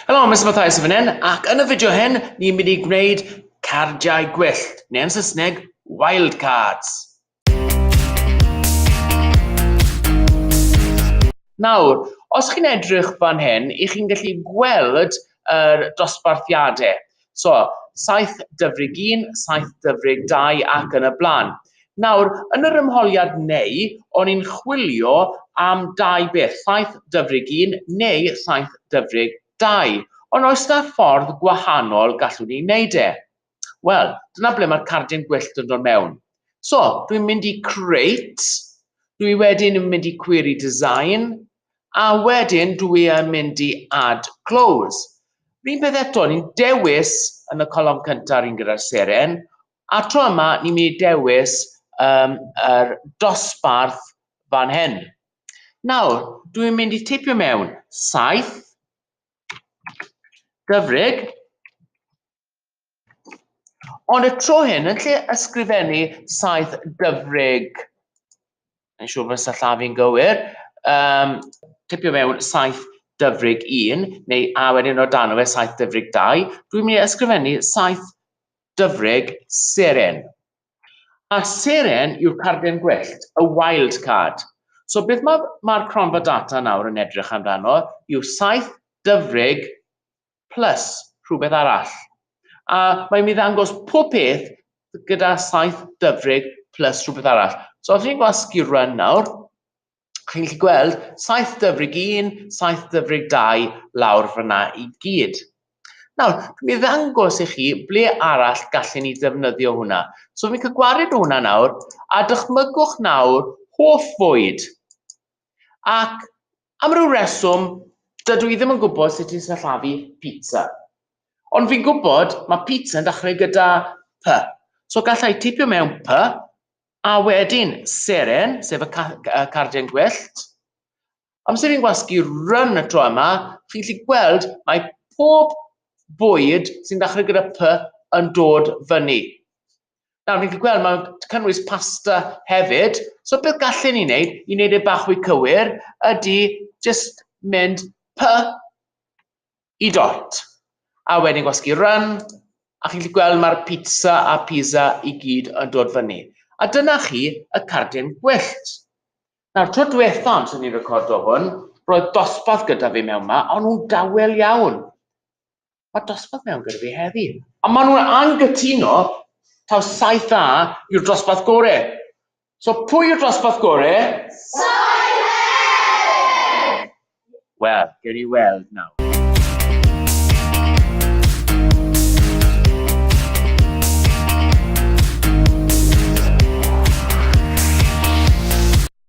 Helo, Mr. Mathias fan hyn, ac yn y fideo hyn, ni'n mynd i gwneud cardiau gwyllt, neu yn Saesneg, wildcards. Nawr, os chi'n edrych fan hyn, chi'n gallu gweld yr dosbarthiadau. So, 7 dyfrig 1, 7 dyfrig 2 ac yn y blaen. Nawr, yn yr ymholiad neu, o'n i'n chwilio am 2 beth, 7 dyfrig 1 neu 7 dyfrig 2. Ond oes yna ffordd gwahanol gallwn ni wneud e? Wel, dyna ble mae'r cardyn gwyllt yn dod mewn. So, dwi'n mynd i create, dwi wedyn yn mynd i query design, a wedyn dwi yn mynd i add close. R'un peth eto, ni'n dewis yn y colofn cyntaf un gyda'r seren, a tro yma ni'n mynd i dewis yr dosbarth fan hyn. Nawr, dwi'n mynd i teipio mewn 7 dyfrig, ond y tro hyn, yn lle ysgrifennu 7 dyfrig, yn siŵr bod sillafu'n gywir, teipio mewn 7 dyfrig 1, neu a wedyn o dan o fe 7 dyfrig 2, dwi'n mynd i ysgrifennu 7 dyfrig seren. A seren yw'r cardyn gwyllt, y wildcard. So beth mae'r cronfa data nawr yn edrych amdano yw 7 dyfrig plus rhywbeth arall. A mae'n mynd i ddangos pob peth gyda 7 dyfrig plus rhywbeth arall. So os ni'n gwasgu run nawr, chi'n gallu gweld 7 dyfrig 1, 7 dyfrig 2 lawr fyna i gyd. Nawr, dwi'n mynd i ddangos i chi ble arall gallen ni ddefnyddio hwnna. So fi'n cael gwared hwnna nawr, a dychmygwch nawr hoff fwyd. Ac am ryw reswm, dydw i ddim yn gwybod sut ti'n sillafu pizza. Ond fi'n gwybod mae pizza yn dechrau gyda P. So gallai teipio mewn P, a wedyn seren, sef y cardyn gwyllt. Amser fi'n gwasgu run y tro yma, chi'n gallu gweld mae pob bwyd sy'n dechrau gyda P yn dod fyny. Nawr, ni'n gallu gweld mae'n cynnwys pasta hefyd, so beth gallen ni wneud, i wneud e bach fwy cywir, ydy just mynd P i dot. A wedyn gwasgu run, a chi'n gallu gweld mae'r pizza a pizza i gyd yn dod fyny. A dyna chi y cardyn gwyllt. Nawr, tro diwetha amser ni'n recordo hwn, roedd dosbarth gyda fi mewn yma, ond nhw'n dawel iawn. Mae dosbarth mewn gyda fi heddi. A maen nhw'n anghytuno taw 7A yw'r dosbarth gorau. So pwy yw'r dosbarth gorau? 7A! Wel, gewn ni weld nawr.